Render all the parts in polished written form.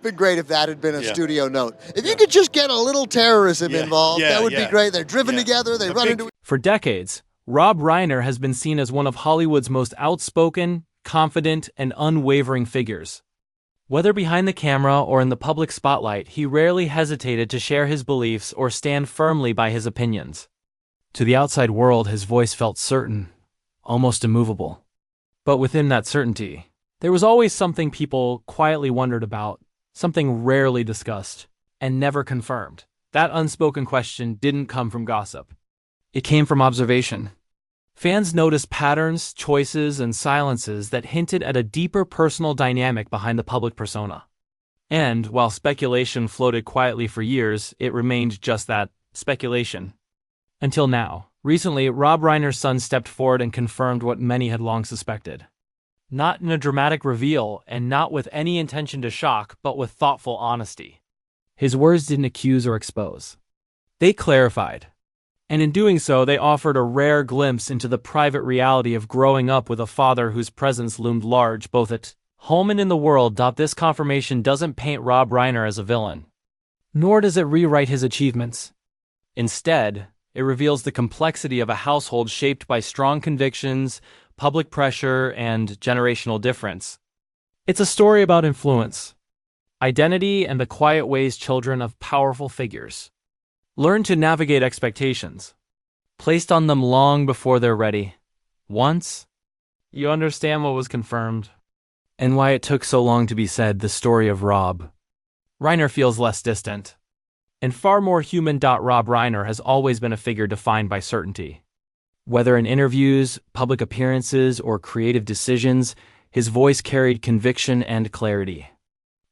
been great if that had been a Yeah. studio note. If you could just get a little terrorism Yeah. involved, Yeah, that would be yeah. great. They're driven Yeah. together, they A run big- into. For decades, Rob Reiner has been seen as one of Hollywood's most outspoken, confident, and unwavering figures. Whether behind the camera or in the public spotlight, he rarely hesitated to share his beliefs or stand firmly by his opinions. To the outside world, his voice felt certain, almost immovable. But within that certainty, there was always something people quietly wondered about, something rarely discussed, and never confirmed. That unspoken question didn't come from gossip. It came from observation. Fans noticed patterns, choices, and silences that hinted at a deeper personal dynamic behind the public persona. And, while speculation floated quietly for years, it remained just that, speculation. Until now. Recently, Rob Reiner's son stepped forward and confirmed what many had long suspected. Not in a dramatic reveal, and not with any intention to shock, but with thoughtful honesty. His words didn't accuse or expose. They clarified. And in doing so, they offered a rare glimpse into the private reality of growing up with a father whose presence loomed large both at home and in the world. This confirmation doesn't paint Rob Reiner as a villain, nor does it rewrite his achievements. Instead, it reveals the complexity of a household shaped by strong convictions, public pressure, and generational difference. It's a story about influence, identity, and the quiet ways children of powerful figures learn to navigate expectations placed on them long before they're ready. Once you understand what was confirmed and why it took so long to be said, the story of Rob Reiner feels less distant and far more human. Rob Reiner has always been a figure defined by certainty. Whether in interviews, public appearances, or creative decisions, his voice carried conviction and clarity.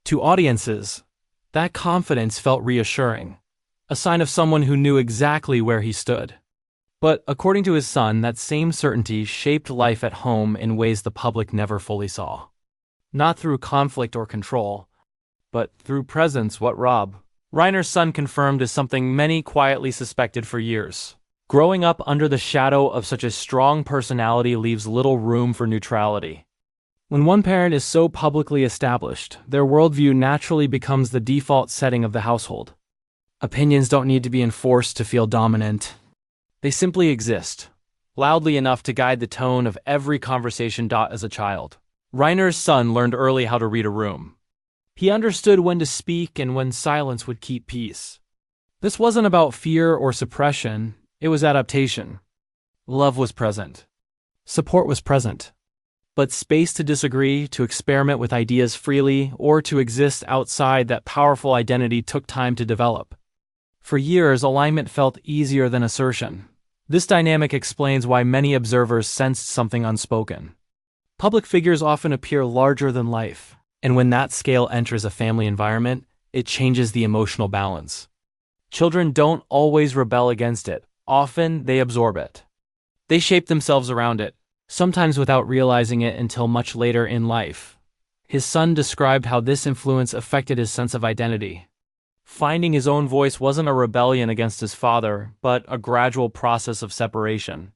To audiences, that confidence felt reassuring, a sign of someone who knew exactly where he stood. But according to his son, that same certainty shaped life at home in ways the public never fully saw. Not through conflict or control, but through presence. What Rob Reiner's son confirmed is something many quietly suspected for years. Growing up under the shadow of such a strong personality leaves little room for neutrality. When one parent is so publicly established, their worldview naturally becomes the default setting of the household. Opinions don't need to be enforced to feel dominant. They simply exist, loudly enough to guide the tone of every conversation. As a child, Reiner's son learned early how to read a room. He understood when to speak and when silence would keep peace. This wasn't about fear or suppression, it was adaptation. Love was present. Support was present. But space to disagree, to experiment with ideas freely, or to exist outside that powerful identity took time to develop. For years, alignment felt easier than assertion. This dynamic explains why many observers sensed something unspoken. Public figures often appear larger than life, and when that scale enters a family environment, it changes the emotional balance. Children don't always rebel against it. Often, they absorb it. They shape themselves around it, sometimes without realizing it until much later in life. His son described how this influence affected his sense of identity. Finding his own voice wasn't a rebellion against his father, but a gradual process of separation.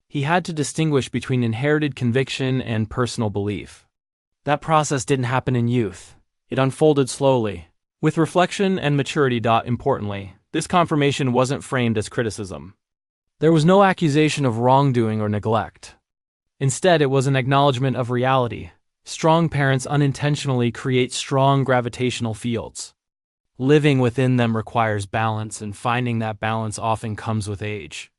He had to distinguish between inherited conviction and personal belief. That process didn't happen in youth. It unfolded slowly, with reflection and maturity. Importantly, this confirmation wasn't framed as criticism. There was no accusation of wrongdoing or neglect. Instead, it was an acknowledgement of reality. Strong parents unintentionally create strong gravitational fields. Living within them requires balance, and finding that balance often comes with age.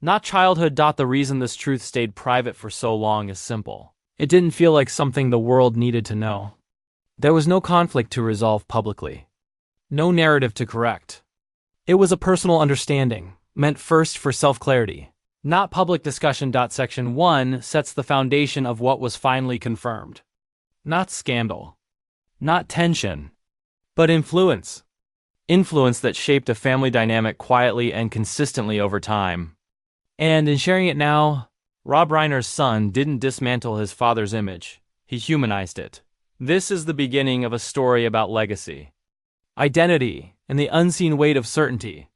Not childhood. The reason this truth stayed private for so long is simple. It didn't feel like something the world needed to know. There was no conflict to resolve publicly. No narrative to correct. It was a personal understanding, meant first for self-clarity, not public discussion. Section 1 sets the foundation of what was finally confirmed. Not scandal. Not tension. But influence. Influence that shaped a family dynamic quietly and consistently over time. And in sharing it now, Rob Reiner's son didn't dismantle his father's image. He humanized it. This is the beginning of a story about legacy, identity, and the unseen weight of certainty.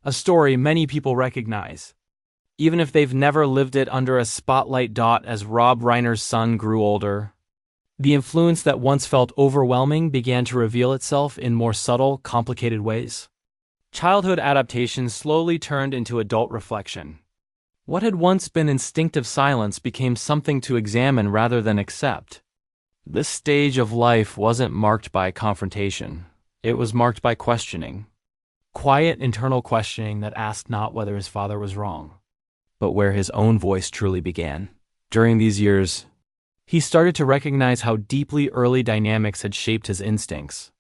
A story many people recognize, even if they've never lived it under a spotlight. As Rob Reiner's son grew older, The influence that once felt overwhelming began to reveal itself in more subtle, complicated ways. Childhood adaptation slowly turned into adult reflection. What had once been instinctive silence became something to examine rather than accept. This stage of life wasn't marked by confrontation. It was marked by questioning. Quiet internal questioning that asked not whether his father was wrong, but where his own voice truly began. During these years, he started to recognize how deeply early dynamics had shaped his instincts.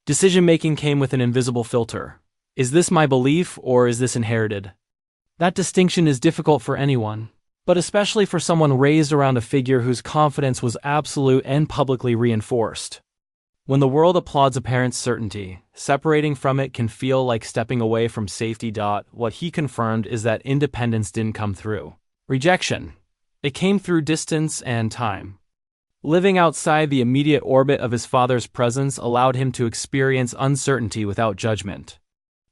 Decision-making came with an invisible filter. Is this my belief or is this inherited? That distinction is difficult for anyone, but especially for someone raised around a figure whose confidence was absolute and publicly reinforced. When the world applauds a parent's certainty, separating from it can feel like stepping away from safety. What he confirmed is that independence didn't come through rejection. It came through distance and time. Living outside the immediate orbit of his father's presence allowed him to experience uncertainty without judgment.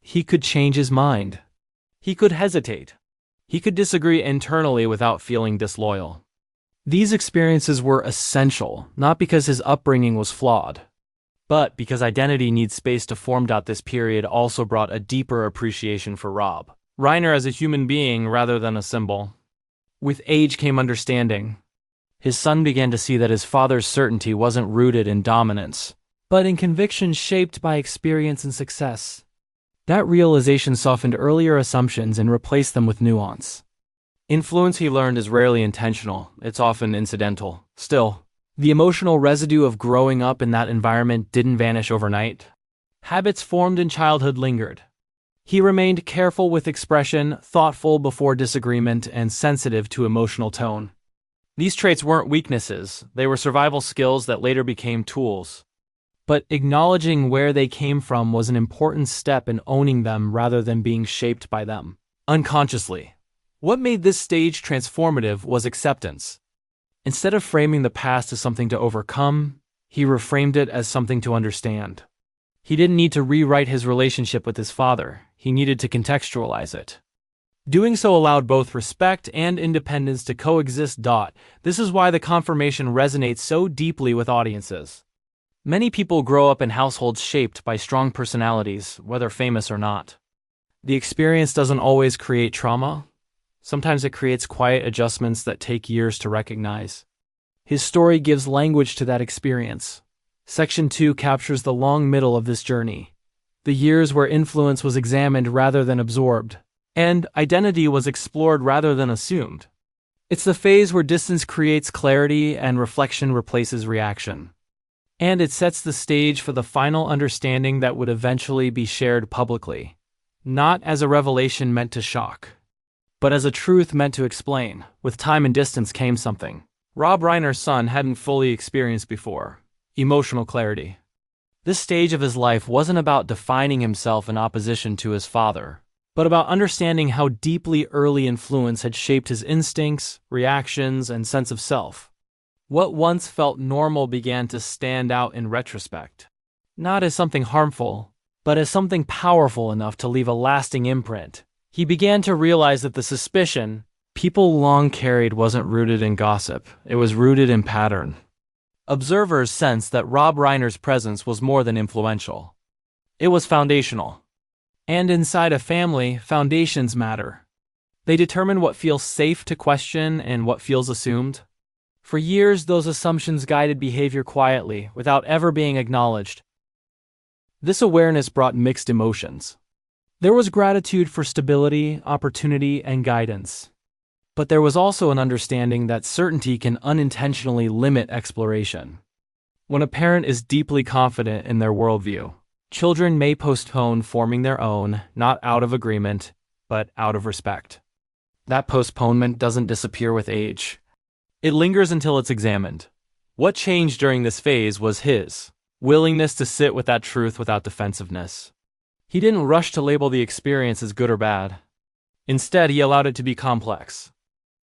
He could change his mind. He could hesitate. He could disagree internally without feeling disloyal. These experiences were essential, not because his upbringing was flawed, but because identity needs space to form. This period also brought a deeper appreciation for Rob Reiner as a human being rather than a symbol. With age came understanding. His son began to see that his father's certainty wasn't rooted in dominance, but in conviction shaped by experience and success. That realization softened earlier assumptions and replaced them with nuance. Influence, he learned, is rarely intentional. It's often incidental. Still, the emotional residue of growing up in that environment didn't vanish overnight. Habits formed in childhood lingered. He remained careful with expression, thoughtful before disagreement, and sensitive to emotional tone. These traits weren't weaknesses, they were survival skills that later became tools. But acknowledging where they came from was an important step in owning them rather than being shaped by them unconsciously. What made this stage transformative was acceptance. Instead of framing the past as something to overcome, he reframed it as something to understand. He didn't need to rewrite his relationship with his father, he needed to contextualize it. Doing so allowed both respect and independence to coexist. This is why the confirmation resonates so deeply with audiences. Many people grow up in households shaped by strong personalities, whether famous or not. The experience doesn't always create trauma. Sometimes it creates quiet adjustments that take years to recognize. His story gives language to that experience. Section 2 captures the long middle of this journey, the years where influence was examined rather than absorbed, and identity was explored rather than assumed. It's the phase where distance creates clarity and reflection replaces reaction. And it sets the stage for the final understanding that would eventually be shared publicly, not as a revelation meant to shock, but as a truth meant to explain. With time and distance came something Rob Reiner's son hadn't fully experienced before: emotional clarity. This stage of his life wasn't about defining himself in opposition to his father, but about understanding how deeply early influence had shaped his instincts, reactions, and sense of self. What once felt normal began to stand out in retrospect, not as something harmful, but as something powerful enough to leave a lasting imprint. He began to realize that the suspicion people long carried wasn't rooted in gossip, it was rooted in pattern. Observers sensed that Rob Reiner's presence was more than influential. It was foundational. And inside a family, foundations matter. They determine what feels safe to question and what feels assumed. For years, those assumptions guided behavior quietly, without ever being acknowledged. This awareness brought mixed emotions. There was gratitude for stability, opportunity, and guidance. But there was also an understanding that certainty can unintentionally limit exploration. When a parent is deeply confident in their worldview, children may postpone forming their own, not out of agreement, but out of respect. That postponement doesn't disappear with age. It lingers until it's examined. What changed during this phase was his willingness to sit with that truth without defensiveness. He didn't rush to label the experience as good or bad. Instead, he allowed it to be complex.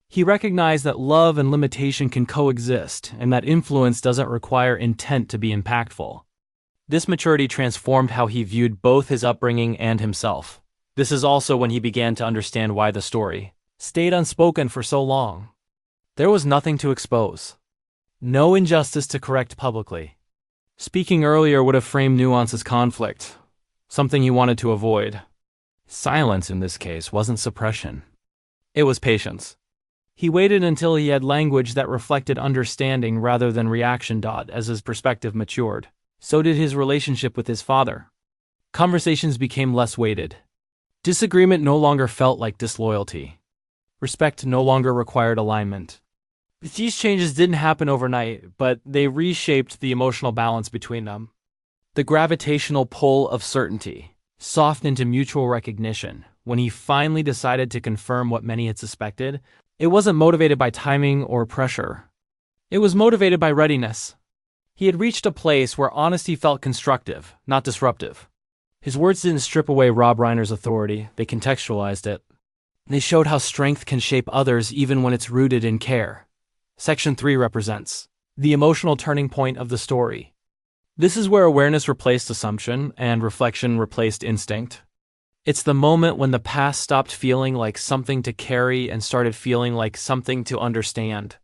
He recognized that love and limitation can coexist, and that influence doesn't require intent to be impactful. This maturity transformed how he viewed both his upbringing and himself. This is also when he began to understand why the story stayed unspoken for so long. There was nothing to expose. No injustice to correct publicly. Speaking earlier would have framed nuance as conflict, something he wanted to avoid. Silence in this case wasn't suppression. It was patience. He waited until he had language that reflected understanding rather than reaction. As his perspective matured, so did his relationship with his father. Conversations became less weighted. Disagreement no longer felt like disloyalty. Respect no longer required alignment. These changes didn't happen overnight, but they reshaped the emotional balance between them. The gravitational pull of certainty softened into mutual recognition. When he finally decided to confirm what many had suspected, it wasn't motivated by timing or pressure. It was motivated by readiness. He had reached a place where honesty felt constructive, not disruptive. His words didn't strip away Rob Reiner's authority, they contextualized it. They showed how strength can shape others even when it's rooted in care. Section 3 represents the emotional turning point of the story. This is where awareness replaced assumption and reflection replaced instinct. It's the moment when the past stopped feeling like something to carry and started feeling like something to understand.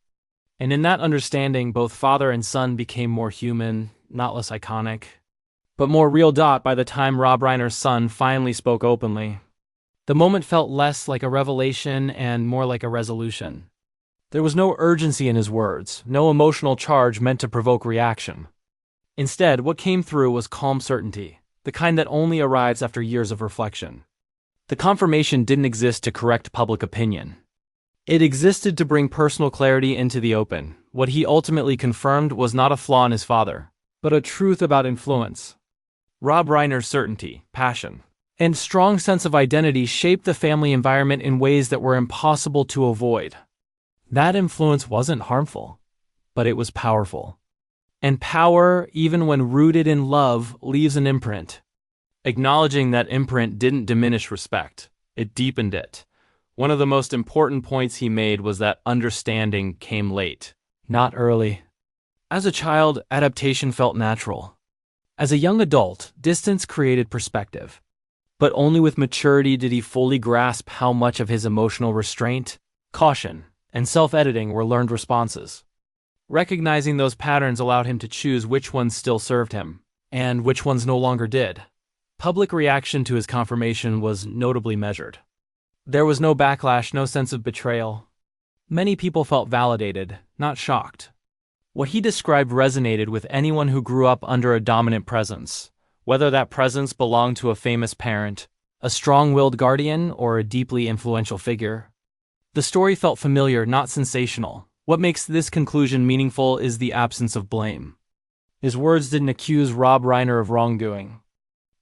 And in that understanding, both father and son became more human, not less iconic, but more real. By the time Rob Reiner's son finally spoke openly, the moment felt less like a revelation and more like a resolution. There was no urgency in his words, no emotional charge meant to provoke reaction. Instead, what came through was calm certainty, the kind that only arrives after years of reflection. The confirmation didn't exist to correct public opinion. It existed to bring personal clarity into the open. What he ultimately confirmed was not a flaw in his father, but a truth about influence. Rob Reiner's certainty, passion, and strong sense of identity shaped the family environment in ways that were impossible to avoid. That influence wasn't harmful, but it was powerful. And power, even when rooted in love, leaves an imprint. Acknowledging that imprint didn't diminish respect, it deepened it. One of the most important points he made was that understanding came late, not early. As a child, adaptation felt natural. As a young adult, distance created perspective. But only with maturity did he fully grasp how much of his emotional restraint, caution, and self-editing were learned responses. Recognizing those patterns allowed him to choose which ones still served him, and which ones no longer did. Public reaction to his confirmation was notably measured. There was no backlash, no sense of betrayal. Many people felt validated, not shocked. What he described resonated with anyone who grew up under a dominant presence, whether that presence belonged to a famous parent, a strong-willed guardian, or a deeply influential figure. The story felt familiar, not sensational. What makes this conclusion meaningful is the absence of blame. His words didn't accuse Rob Reiner of wrongdoing.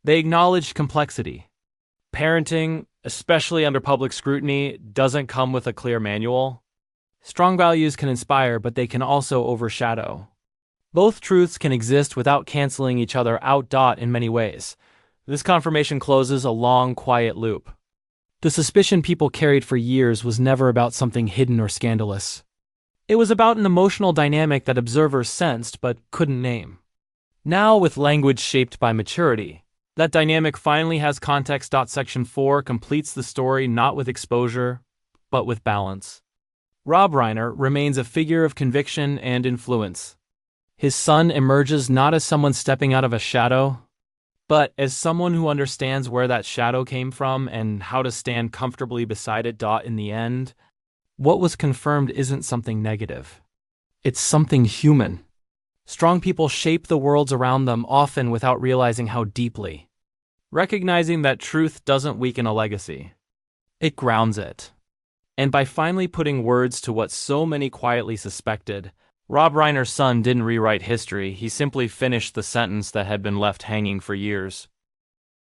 They acknowledged complexity. Parenting, especially under public scrutiny, doesn't come with a clear manual. Strong values can inspire, but they can also overshadow. Both truths can exist without canceling each other out. In many ways, this confirmation closes a long, quiet loop. The suspicion people carried for years was never about something hidden or scandalous. It was about an emotional dynamic that observers sensed but couldn't name. Now, with language shaped by maturity, that dynamic finally has context. Section 4 completes the story not with exposure, but with balance. Rob Reiner remains a figure of conviction and influence. His son emerges not as someone stepping out of a shadow, but as someone who understands where that shadow came from and how to stand comfortably beside it. In the end, what was confirmed isn't something negative. It's something human. Strong people shape the worlds around them, often without realizing how deeply. Recognizing that truth doesn't weaken a legacy. It grounds it. And by finally putting words to what so many quietly suspected, Rob Reiner's son didn't rewrite history, he simply finished the sentence that had been left hanging for years.